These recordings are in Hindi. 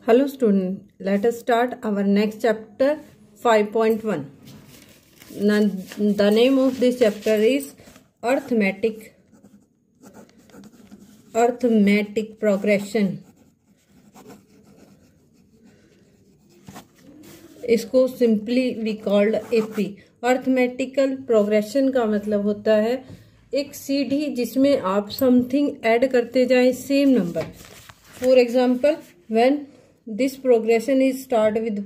Hello student, let us start our next chapter 5.1. The name of this chapter is arithmetic progression. इसको simply we called AP. Arithmetical progression का मतलब होता है एक सीढ़ी जिसमें आप समथिंग ऐड करते जाएं same number. For example, when this progression is start with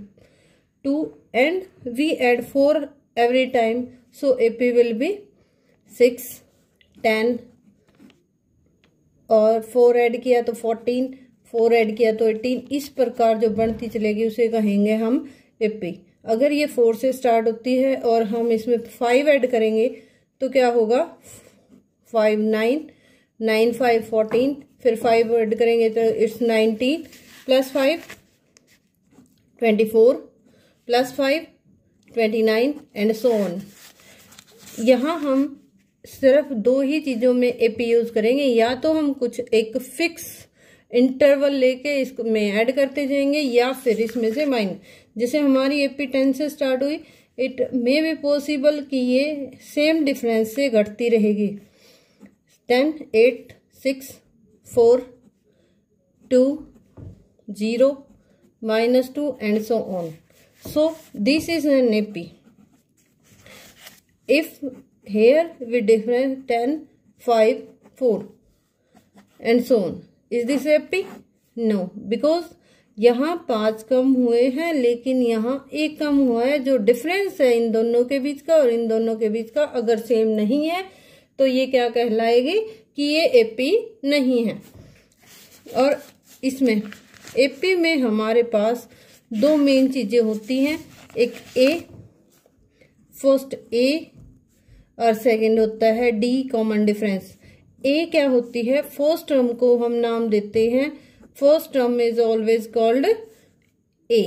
2 and we add 4 every time, so AP will be 6, 10 और 4 ऐड किया तो 14, 4 ऐड किया तो 18. इस प्रकार जो बढ़ती चलेगी उसे कहेंगे हम AP. अगर ये 4 से स्टार्ट होती है और हम इसमें 5 ऐड करेंगे तो क्या होगा? 5 9 9 5 14, फिर 5 ऐड करेंगे तो it's 19 plus 5 24 plus 5 29 and so on. यहाँ हम सिर्फ दो ही चीज़ों में एपी यूज़ करेंगे. या तो हम कुछ एक फिक्स इंटरवल लेके इसको में ऐड करते जाएंगे या फिर इसमें से माइनस. जैसे हमारी एपी 10 से स्टार्ट हुई, इट मे बी पॉसिबल कि ये सेम डिफरेंस से घटती रहेगी. 10 8 6 4 2 0 -2 and so on. So this is an AP. If here we different 10 5 4 and so on, is this AP? No, because यहाँ 5 कम हुए हैं लेकिन यहाँ 1 कम हुआ है. जो डिफरेंस है इन दोनों के बीच का और इन दोनों के बीच का अगर सेम नहीं है तो ये क्या कहलाएगी कि ये एपी नहीं है. और इसमें एपी में हमारे पास दो मेन चीजें होती हैं. एक फर्स्ट ए और सेकंड होता है डी कॉमन डिफरेंस. ए क्या होती है? फर्स्ट टर्म को हम नाम देते हैं, first term is always called A.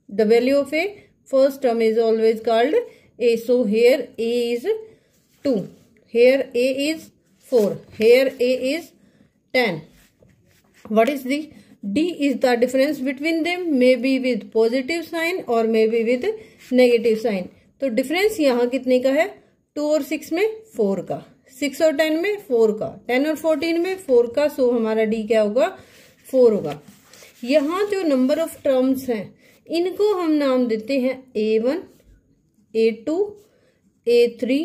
The value of a first term is always called A. So here A is 2, here A is 4, here A is 10. What is D? D is the difference between them, may be with positive sign or may be with negative sign. तो डिफरेंस यहाँ कितने का है? 2 और 6 में 4 का, 6 और 10 में 4 का, 10 और 14 में 4 का. सो हमारा D क्या होगा? 4 होगा. यहाँ जो नंबर ऑफ टर्म्स हैं इनको हम नाम देते हैं A1, A2, A3,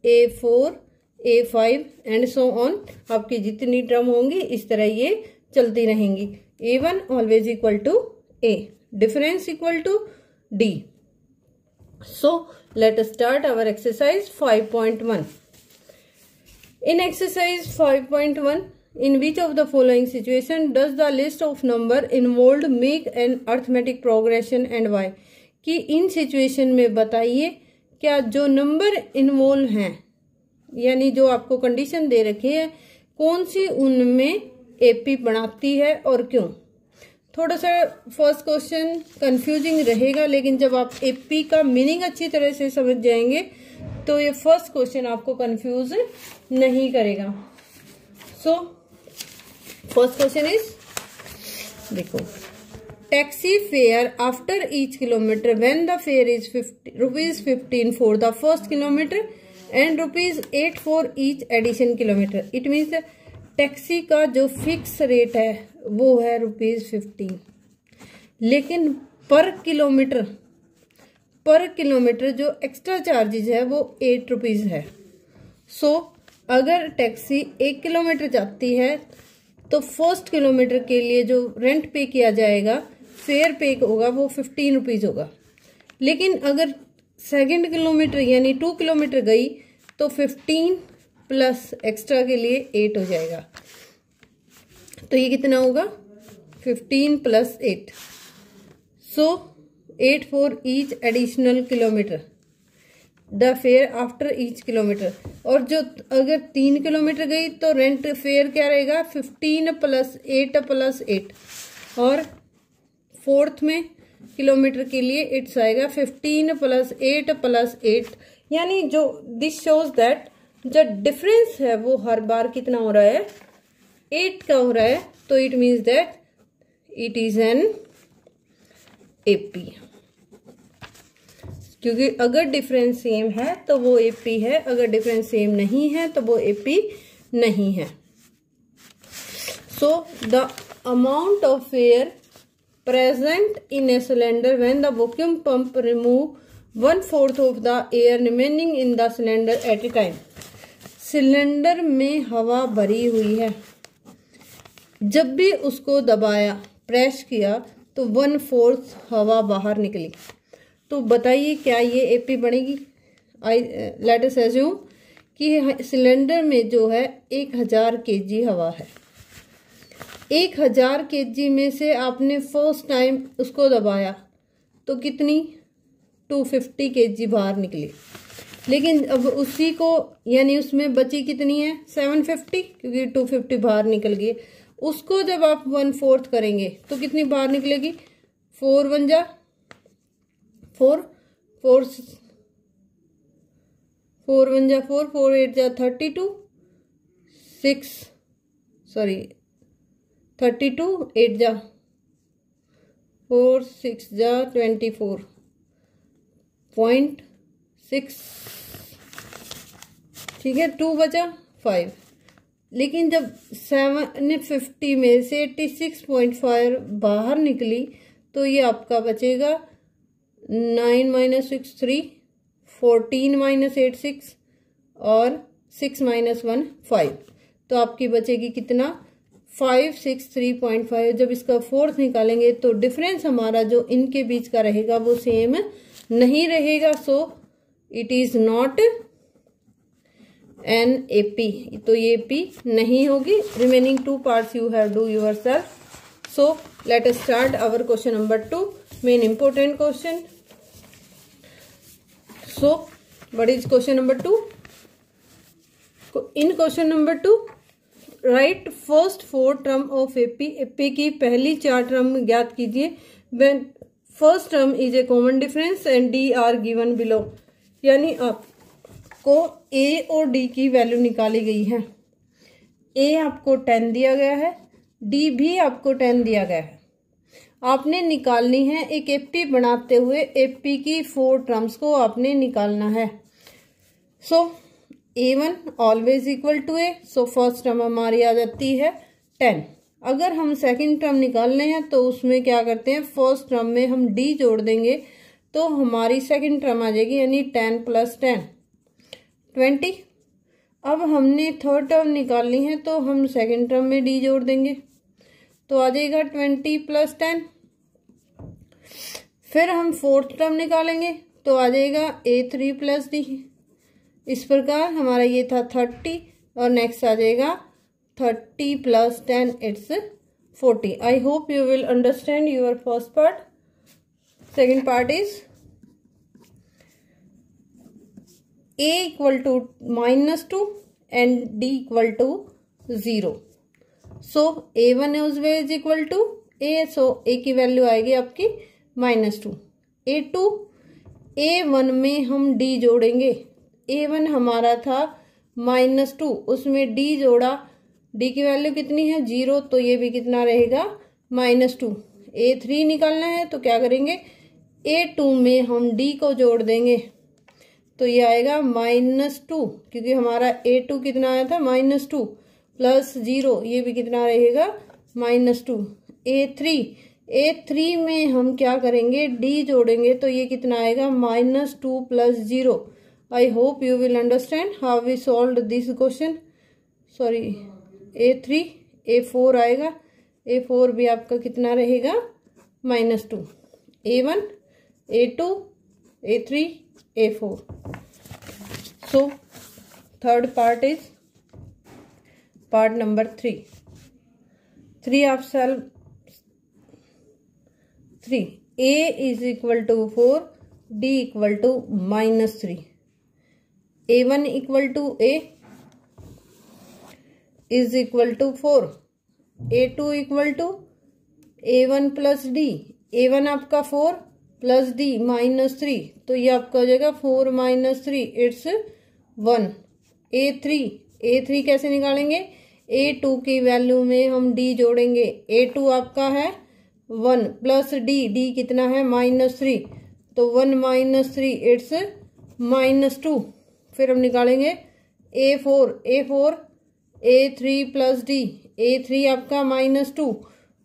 A4, A5 and so on. आपकी जितनी टर्म होंगी इस तरह ये चलती रहेंगी. A1 always equal to A, difference equal to D. So let us start our exercise 5.1. In exercise 5.1, in which of the following situation does the list of number involved make an arithmetic progression and why? कि इन सिचुएशन में बताइए क्या जो नंबर इन्वॉल्व हैं यानी जो आपको कंडीशन दे रखी है कौन सी उनमें एपी बनाती है और क्यों. थोड़ा सा फर्स्ट क्वेश्चन कंफ्यूजिंग रहेगा लेकिन जब आप एपी का मीनिंग अच्छी तरह से समझ जाएंगे तो ये फर्स्ट क्वेश्चन आपको कंफ्यूज नहीं करेगा. सो फर्स्ट क्वेश्चन इज, देखो, taxi fare after each kilometre when the fare is ₹15 for the first kilometre and ₹8 for each addition kilometre. It means taxi का जो फिक्स रेट है वो है ₹15, लेकिन पर किलोमीटर जो एक्स्ट्रा चार्जेज है वो ₹8 है. सो अगर टैक्सी 1 किलोमीटर जाती है तो फर्स्ट किलोमीटर के लिए जो रेंट पे किया जाएगा, फेयर पे होगा, वो ₹15 होगा. लेकिन अगर सेकंड किलोमीटर यानी 2 किलोमीटर गई तो 15 प्लस एक्स्ट्रा के लिए 8 हो जाएगा. तो ये कितना होगा? 15 plus 8. So 8 for each additional kilometre, the fair after each kilometre. और जो अगर 3 किलोमीटर गई तो रेंट फेयर क्या रहेगा? 15 प्लस 8 प्लस 8. और फोर्थ में किलोमीटर के लिए इट्स आएगा 15 प्लस 8 प्लस 8. यानी जो दिस शोज दैट जो डिफरेंस है वो हर बार कितना हो रहा है? 8 का हो रहा है. तो it means that it is an AP. क्योंकि अगर डिफरेंस सेम है तो वो एपी है, अगर डिफरेंस सेम नहीं है तो वो एपी नहीं है। So the amount of air present in a cylinder when the vacuum pump remove 1/4 of the air remaining in the cylinder at a time। Cylinder में हवा भरी हुई है, जब भी उसको दबाया, प्रेस किया तो 1/4 हवा बाहर निकली। तो बताइए क्या ये एपी बनेगी? लेट अस अज्यूम कि सिलेंडर में जो है 1000 kg हवा है। 1000 kg में से आपने फर्स्ट टाइम उसको दबाया तो कितनी 250 kg बाहर निकली। लेकिन अब उसी को यानी उसमें बची कितनी है 750, क्योंकि 250 बाहर निकल गई। उसको जब आप 1/4 करेंगे तो कितनी बाहर निकलेगी? 4 1 जा 4 4 4 1 जा 4 4 8 जा 32 6 सॉरी 32 8 जा 4 6 जा 24.6, ठीक है। 2 बचा 5। लेकिन जब 750 में से 86.5 बाहर निकली तो ये आपका बचेगा 9 - 6 3 14 - 8 6 और 6 - 1 5। तो आपकी बचेगी कितना 563.5। जब इसका फोर्थ निकालेंगे तो डिफरेंस हमारा जो इनके बीच का रहेगा वो सेम नहीं रहेगा। So it is not an AP. तो ये एपी नहीं होगी। Remaining 2 parts you have do yourself. So let us start our question number 2, main important question. So what is question number 2? In question number 2 right first 4 term of AP. AP की पहली 4 टर्म ज्ञात कीजिए। When first term is A common difference and D are given below. यानी आपको ए और डी की वैल्यू निकाली गई है। ए आपको 10 दिया गया है, डी भी आपको 10 दिया गया है। आपने निकालनी है एक एपी बनाते हुए एपी की 4 टर्म्स को आपने निकालना है। So A1 always equal to A. So first term हमारी आ जाती है 10। अगर हम सेकंड टर्म निकालने हैं तो उसमें क्या करते हैं, फर्स्ट टर्म में हम d जोड़ देंगे तो हमारी सेकंड टर्म आ जाएगी, यानी 10 + 10 20। अब हमने थर्ड टर्म निकालनी है तो हम सेकंड टर्म में d जोड़ देंगे तो आ जाएगा 20 + 10। फिर हम फोर्थ टर्म निकालेंगे तो आ जाएगा A3 + d। इस प्रकार हमारा ये था 30 और नेक्स्ट आ जाएगा 30 + 10 it's 40। I hope you will understand your first part. Second part is A = -2 and D = 0। So A1 always equal to A। So A की वैल्यू आएगी आपकी -2। A2 A1 में हम D जोड़ेंगे। A1 हमारा था -2, उसमें D जोड़ा, D की वैल्यू कितनी है 0, तो ये भी कितना रहेगा -2। A3 निकालना है तो क्या करेंगे, A2 में हम D को जोड़ देंगे तो ये आएगा -2, क्योंकि हमारा A2 कितना आया था -2 + 0, ये भी कितना रहेगा -2। A3 में हम क्या करेंगे, D जोड़ेंगे तो ये कितना आएगा -2 + 0। I hope you will understand how we solved this question. Sorry, A3 A4 आएगा। A4 भी आपका कितना रहेगा -2। A1 A2 A3 A4। So third part is part number 3। 3 आप solve 3। A is equal to 4, D equal to -3। A1 = A is equal to 4। A2 = A1 + D। A1 आपका 4 + D -3, तो ये आपका हो जाएगा 4 - 3 इट्स 1। A3 कैसे निकालेंगे, A2 की वैल्यू में हम D जोड़ेंगे। A2 आपका है 1 प्लस डी कितना है -3, तो 1 - 3 इट्स -2। फिर हम निकालेंगे A4 A3 plus D, A3 आपका -2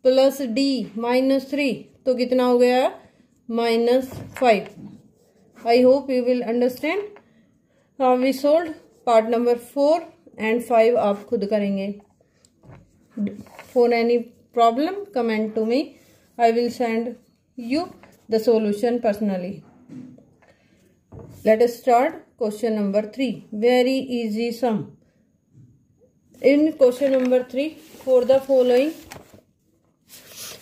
प्लस डी -3, तो कितना हो गया -5। I hope you will understand how we solve part number 4 and 5 आप खुद करेंगे। For any problem comment to me, I will send you the solution personally. Let us start question number 3, very easy sum. In question number 3 for the following,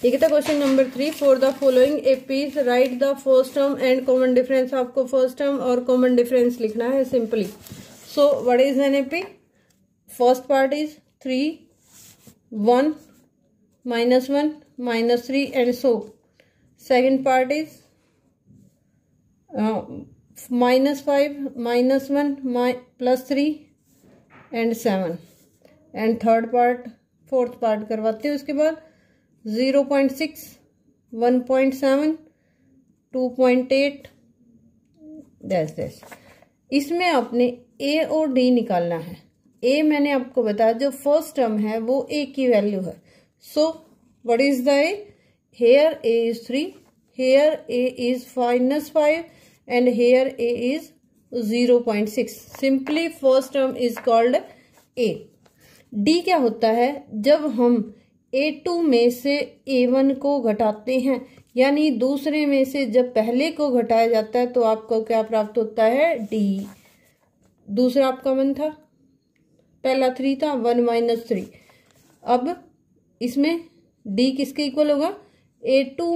ये कहता है question number 3 for the following APs write the first term and common difference. आपको फर्स्ट टर्म और कॉमन डिफरेंस लिखना है simply. So what is an AP? First part is 3 1 -1 -3 and so. Second part is -5 -1 +3 and 7 and third part, fourth part करवाते हैं उसके बाद 0.6 1.7 2.8 डैश। इसमें आपने ए और डी निकालना है। ए मैंने आपको बताया जो फर्स्ट टर्म है वो ए की वैल्यू है। So what is the A? Here A is 3, here A is -5 and here A is 0.6। Simply first term is called A. D क्या होता है? जब हम A2 में से A1 को घटाते हैं, यानी दूसरे में से जब पहले को घटाया जाता है तो आपको क्या प्राप्त होता है? D। दूसरा आपका 1 था, पहला 3 था, 1 - 3। अब इसमें D किसके इक्वल होगा? A2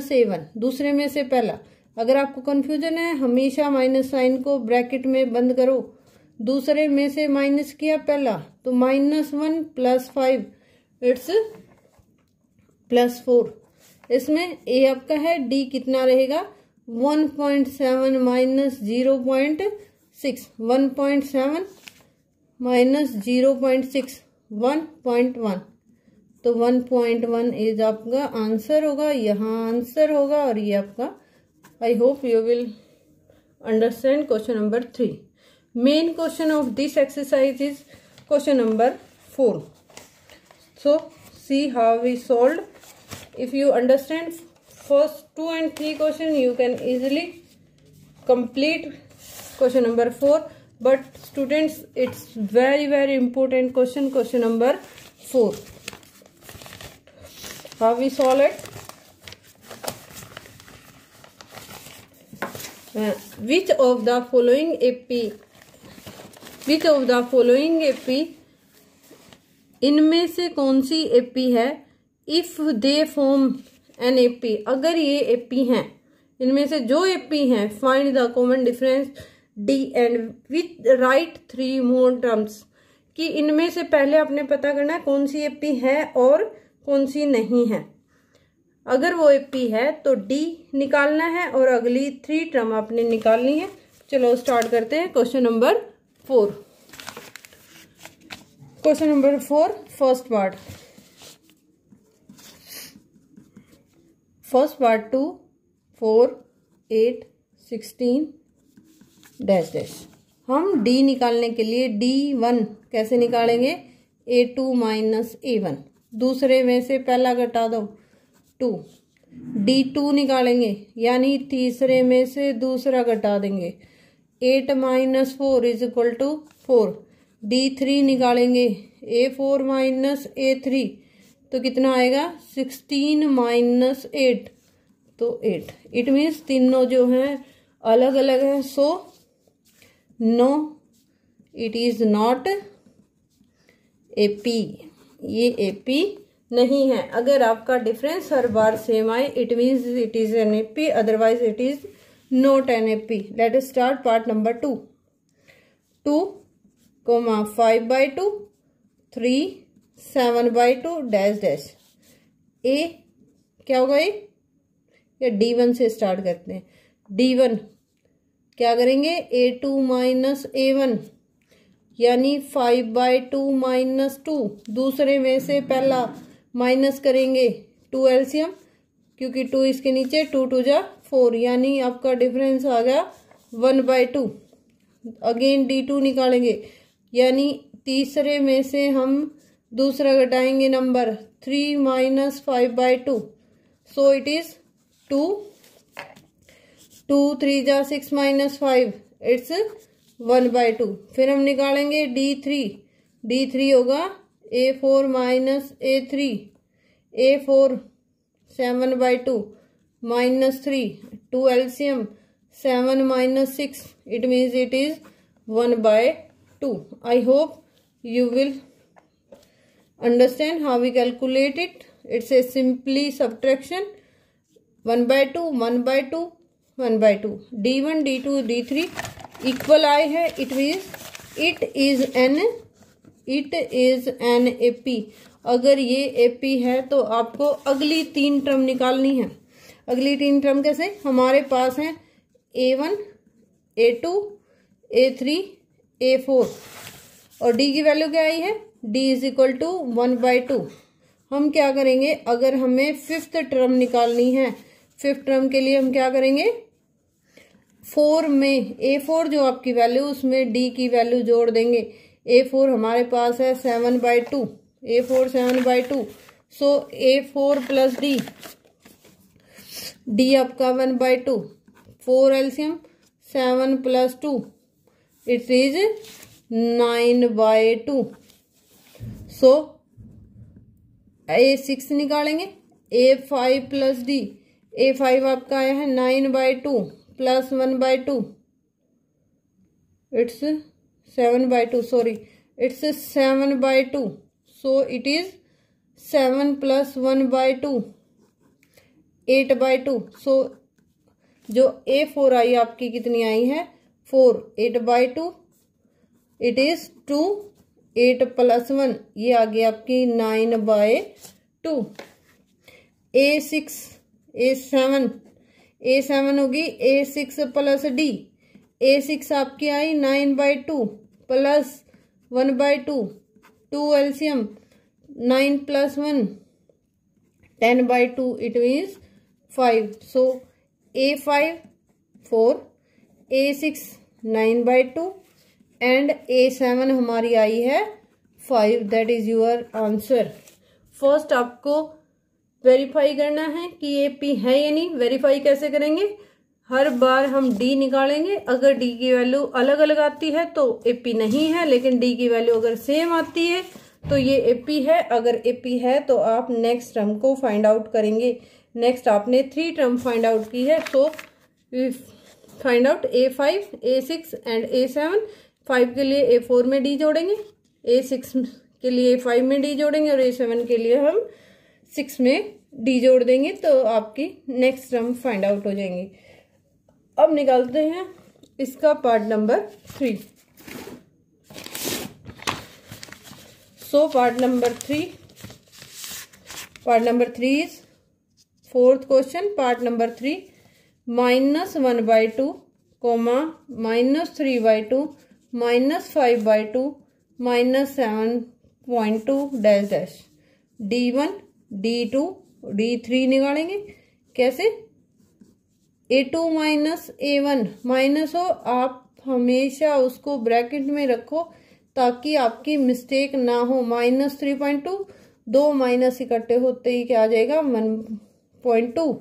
- A1, दूसरे में से पहला। अगर आपको कंफ्यूजन है, हमेशा माइनस साइन को ब्रैकेट में बंद करो। दूसरे में से माइनस किया पहला, तो -1 + 5 इट्स +4। इसमें ए आपका है, डी कितना रहेगा? 1.7 - 0.6, 1.7 - 0.6 1.1, तो 1.1 इज आपका आंसर होगा, यहाँ आंसर होगा। और ये आपका, आई hope you will understand question number 3। Main question of this exercise is question number 4। So see how we solved. If you understand first 2 and 3 question, you can easily complete question number 4. But students, it's very important question number 4. How we solve it? Which of the following AP इनमें से कौन सी एपी है? If they form an AP, अगर ये एपी हैं, इनमें से जो एपी हैं, find the common difference D and with right 3 more terms. कि इनमें से पहले आपने पता करना है कौन सी एपी है और कौन सी नहीं है। अगर वो एपी है तो डी निकालना है और अगली 3 टर्म आपने निकालनी है। चलो स्टार्ट करते हैं question number 4। Question number 4, first part 2 4 8 16 dash. हम डी निकालने के लिए D1 कैसे निकालेंगे? A2 - A1, दूसरे में से पहला घटा दो 2। D2 निकालेंगे, यानी तीसरे में से दूसरा घटा देंगे। 8 - 4 = 4। D3 निकालेंगे, A4 - A3, तो कितना आएगा? 16 - 8, तो 8। इट मीन्स तीनों जो हैं अलग अलग हैं। So no, it is not AP, ये एपी नहीं है। अगर आपका डिफरेंस हर बार सेम आए, it means it is an AP, otherwise it is not an AP. Let us start part number 2 5/2 3 7/2 dash. A क्या होगा? या D1 से स्टार्ट करते हैं। D1 क्या करेंगे? A2 - A1, यानी 5/2 - 2, दूसरे में से पहला माइनस करेंगे 2 एलसीएम, क्योंकि 2 इसके नीचे, 2 2 जा 4, यानी आपका डिफरेंस आ गया 1/2। अगेन D2 निकालेंगे, यानी तीसरे में से हम दूसरा घटाएंगे number 3 minus 5/2, so it is 2। 2 3 जा 6 माइनस 5, इट्स 1/2। फिर हम निकालेंगे D3, D3 होगा A4 minus A3, A4 7/2 minus 3, 2 LCM 7 minus 6, it means it is 1/2. I hope you will understand how we calculate it. It's a simply subtraction, 1/2 1/2 1/2। D1 D2 D3 equal आए है, it means it is an AP। अगर ये AP है तो आपको अगली 3 टर्म निकालनी है। अगली 3 टर्म कैसे, हमारे पास है A1 A2 A3 A4 और D की वैल्यू क्या आई है, D इज इक्वल टू 1/2। हम क्या करेंगे, अगर हमें 5th टर्म निकालनी है, 5th टर्म के लिए हम क्या करेंगे, 4 में A4 जो आपकी वैल्यू, उसमें D की वैल्यू जोड़ देंगे। A4 हमारे पास है 7/2, A4 7/2, सो A4 प्लस D आपका 1/2, 4 LCM 7 plus 2, it is 9/2। So A6 निकालेंगे, A5 प्लस D, A5 आपका आया है 9/2 plus 1/2, it's 7/2, sorry it's 7/2, so it is 7 plus 1/2 8/2। सो जो A4 आई आपकी कितनी आई है, 4, 8/2, इट इज 2, 8 प्लस 1, ये आ गई आपकी 9/2। A7 होगी A6 प्लस D, A6 आपकी आई 9/2 plus 1/2, 2 LCM 9 plus 1 10/2, it means 5। So A5 4, A6 9/2 and A7 हमारी आई है 5। That is your answer. First आपको वेरीफाई करना है कि AP है या नहीं। वेरीफाई कैसे करेंगे, हर बार हम D निकालेंगे, अगर D की वैल्यू अलग अलग आती है तो AP नहीं है, लेकिन D की वैल्यू अगर सेम आती है तो ये AP है। अगर AP है तो आप नेक्स्ट टर्म को फाइंड आउट करेंगे। नेक्स्ट आपने 3 टर्म फाइंड आउट की है, so find out A5 A6 and A7। 5 के लिए A4 में D जोड़ेंगे, A6 के लिए A5 में D जोड़ेंगे और A7 के लिए हम 6 में D जोड़ देंगे, तो आपकी नेक्स्ट टर्म फाइंड आउट हो जाएंगी। अब निकालते हैं इसका part number 3। So part number 3 is 4th question, part number 3, -1/2, -3/2, -5/2, -7.2 dash dash. D1 D2 D3 निकालेंगे, कैसे, A2 माइनस A1 माइनस हो, आप हमेशा उसको ब्रैकेट में रखो ताकि आपकी मिस्टेक ना हो। -3.2, 2 माइनस इकट्ठे होते ही क्या आ जाएगा, 1.2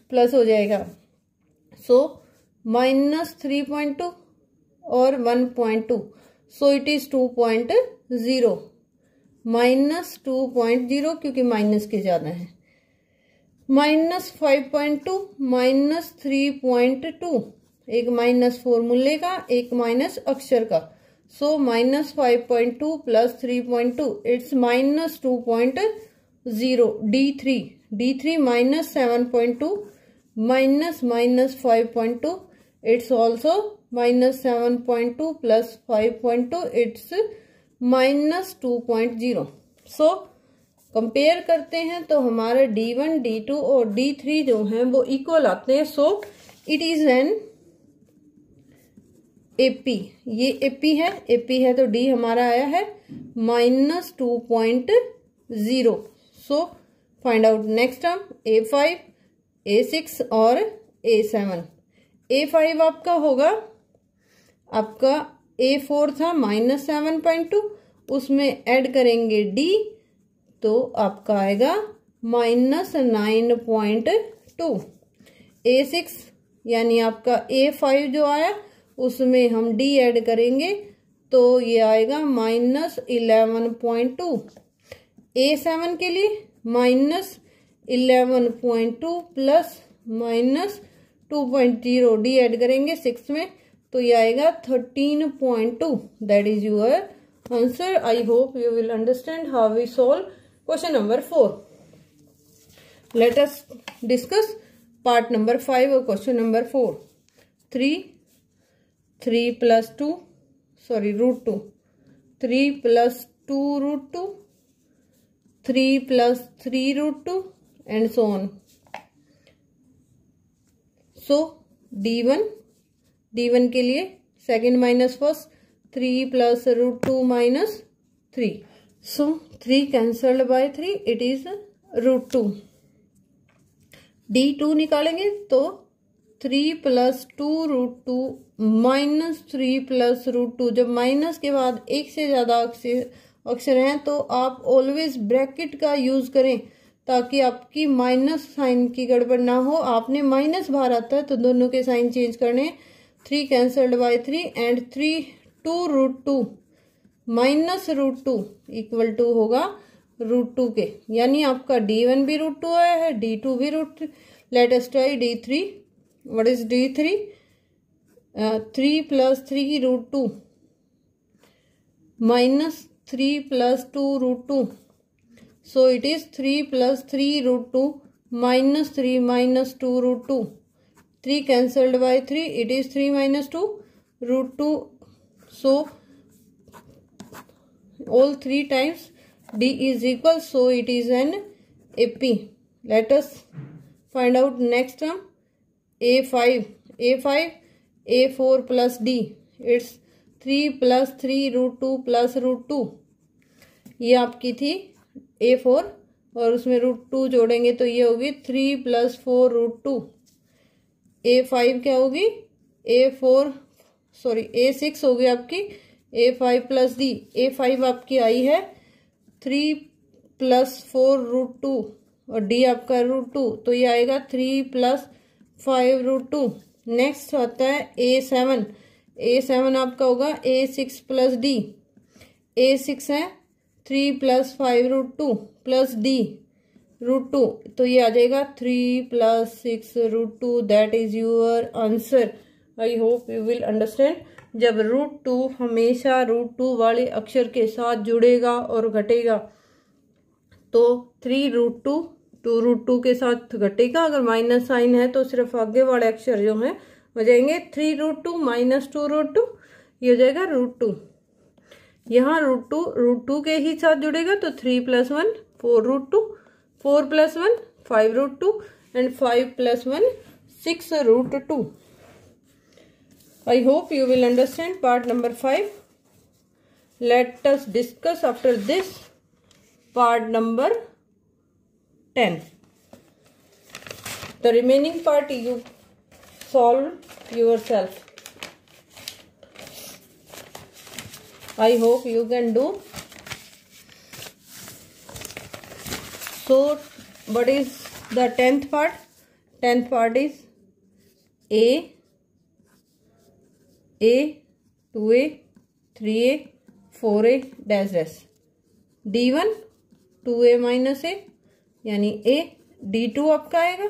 प्लस हो जाएगा। सो -3.2 और 1.2, सो इट इज 2.0, -2.0 क्योंकि माइनस के ज्यादा है। -5.2 -3.2, एक माइनस फॉर्मूले का, एक माइनस अक्षर का। सो -5.2 plus 3.2, it's -2.0। D3 -7.2 -5.2, it's also -7.2 plus 5.2, it's -2.0। So compare करते हैं तो हमारा D1 D2 और D3 जो हैं वो इक्वल आते हैं। सो इट इज एन AP। ये AP है तो D हमारा आया है -2.0। So find out next term, A5 A6 और A7। A5 आपका होगा, आपका A4 था -7.2, उसमें ऐड करेंगे D तो आपका आएगा -9.2। A6 यानी आपका A5 जो आया उसमें हम D ऐड करेंगे तो ये आएगा -11.2। A7 के लिए -11.2 प्लस -2.0 D ऐड करेंगे 6 में तो ये आएगा 13.2। That is your answer. I hope you will understand how we solve question number 4। Let us discuss part number 5 और question number 4। 3 + 2 √2, 3 + 2 √2, 3 + 3 √2 and so on. So D1 के लिए second minus first, 3 + √2 - 3. So 3 cancelled by 3, it is √2. D2 निकालेंगे तो 3 + 2 √2 - 3 + √2। जब माइनस के बाद एक से ज्यादा अक्षर हैं तो आप ऑलवेज ब्रैकेट का यूज करें ताकि आपकी माइनस साइन की गड़बड़ ना हो। आपने माइनस बाहर आता है तो दोनों के साइन चेंज करने। 3 कैंसल्ड बाय 3 एंड 3 2 √2 - √2 = होगा √2 के, यानी आपका D1 भी √2 आया है, D2 भी √2। Let us try D3। What is D3? 3 + 3 √2 - 3 + 2 √2. So it is 3 + 3 √2 - 3 - 2 √2. 3 cancelled by 3, it is 3 - 2 √2. So all 3 times D is equal, so it is an AP. Let us find out next term. A5 A4 + D, it's 3 + 3 √2 + √2. ये आपकी थी A4 और उसमें √2 जोड़ेंगे तो ये होगी 3 + 4 √2। A5 क्या होगी? A6 होगी आपकी A5 + D। A5 आपकी आई है 3 + 4 √2 और D आपका √2 तो ये आएगा 3 + 5 √2। नेक्स्ट आता है A7 आपका होगा A6 + D। A6 है 3 + 5 √2 + D √2 तो ये आ जाएगा 3 + 6 √2। That is your answer. I hope you will understand. जब √2 हमेशा √2 वाले अक्षर के साथ जुड़ेगा और घटेगा तो 3 √2 2 √2 के साथ घटेगा। अगर माइनस साइन है तो सिर्फ आगे वाले अक्षर जो हैं हो जाएंगे 3 √2 - 2 √2, ये हो जाएगा √2। यहाँ √2 के ही साथ जुड़ेगा तो 3 + 1 4 √2, 4 + 1 5 √2 and 5 + 1 6 √2. I hope you will understand part number 5. Let us discuss after this part number 10. The remaining part you solve yourself. I hope you can do. So what is the 10th part? 10th part is A, 2A, 3A, 4A dash dash. D1 2A - A यानी A। D2 आपका आएगा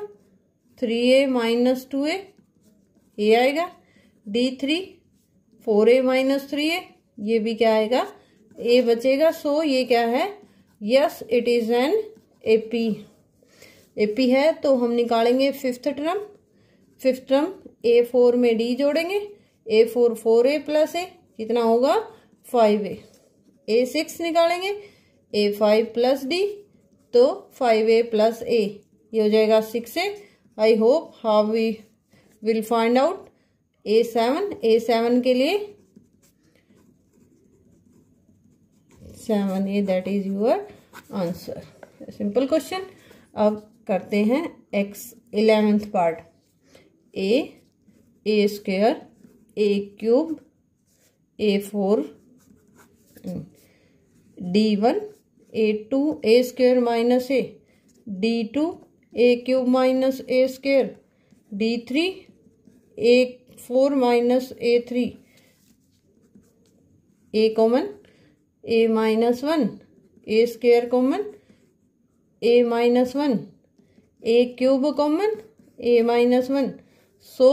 3A - 2A, ये आएगा। D3 4A - 3A, ये भी क्या आएगा? A बचेगा। सो ये क्या है? Yes, it is N AP है। तो हम निकालेंगे फिफ्थ टर्म। A4 में D जोड़ेंगे, A4 4A + A कितना होगा? 5A। A6 निकालेंगे, A5 + D तो 5A + A, ये हो जाएगा 6A। I hope how we will find out A7 के लिए 7A, that is your answer. Simple question. अब करते हैं एक्स 11th part. A square, A cube, A4, D1, A2, A square minus A, D2, A cube minus A square, D3, A4 minus A3, A common, A minus 1, A square common, A minus 1, A cube common, A minus 1. So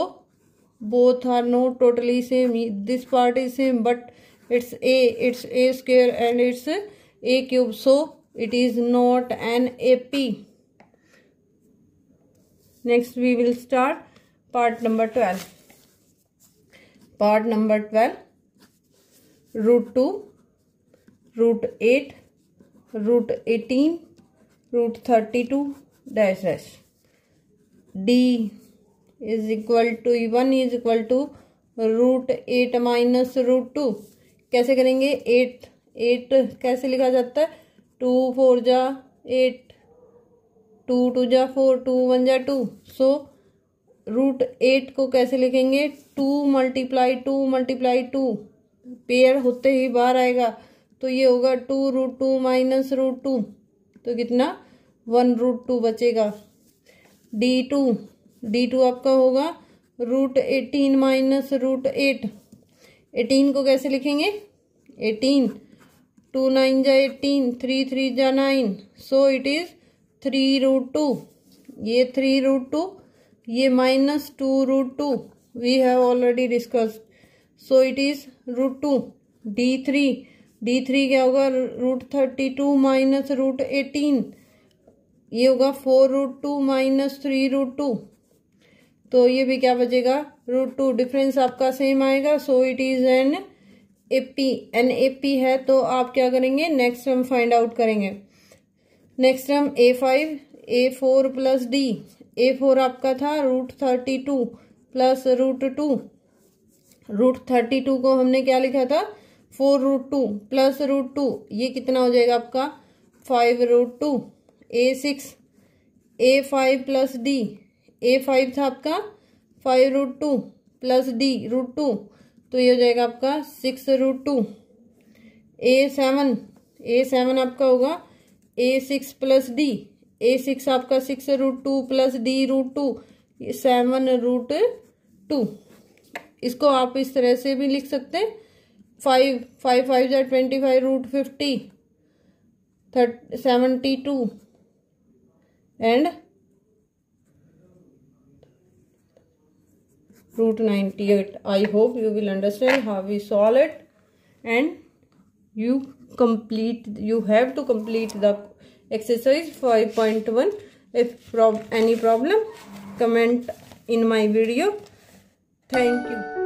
both are not totally same. This part is same, but it's a square and it's a cube, so it is not an AP. Next we will start part number 12. Part number 12, root 2, root 8, root 18, root 32 dash dash. D is equal to 1 is equal to root 8 minus root 2. कैसे करेंगे? 8 कैसे लिखा जाता है? 2 4 जा 8, 2 2 जा 4, 2 1 जा 2. सो रूट 8 को कैसे लिखेंगे? 2 मल्टीप्लाई 2 मल्टीप्लाई 2, पेयर होते ही बाहर आएगा, तो ये होगा 2 रूट 2 माइनस रूट 2, तो कितना? 1 रूट 2 बचेगा. D2 आपका होगा रूट 18 माइनस रूट 8. 18 को कैसे लिखेंगे? 18, 2 9 जा 18, 3 3 जा 9, सो इट इज 3 रूट 2. ये 3 रूट 2, ये minus 2 root 2, we have already discussed, so it is root 2. D3 क्या होगा? रूट 32 माइनस रूट 18, ये होगा 4 रूट 2 माइनस 3 रूट 2, तो ये भी क्या बचेगा? रूट 2. डिफरेंस आपका सेम आएगा, सो it is an AP. An AP है तो आप क्या करेंगे? नेक्स्ट टर्म फाइंड आउट करेंगे. Next term A5, A4 plus D. A4 आपका था रूट 32 प्लस रूट 2. रूट 32 को हमने क्या लिखा था? 4 रूट 2 प्लस रूट 2, ये कितना हो जाएगा आपका? 5 root 2. A6, A5 plus D. A5 था आपका 5 रूट 2 प्लस D रूट 2, तो ये हो जाएगा आपका 6 रूट 2. A7 आपका होगा A6 प्लस D. A6 आपका 6 root 2 plus D root 2, 7 root 2. इसको आप इस तरह से भी लिख सकते हैं. 5 5 जा 25 root 50, 72 and root 98. I hope you will understand how we solve it, and you have to complete the exercise 5.1. If any problem, comment in my video. Thank you.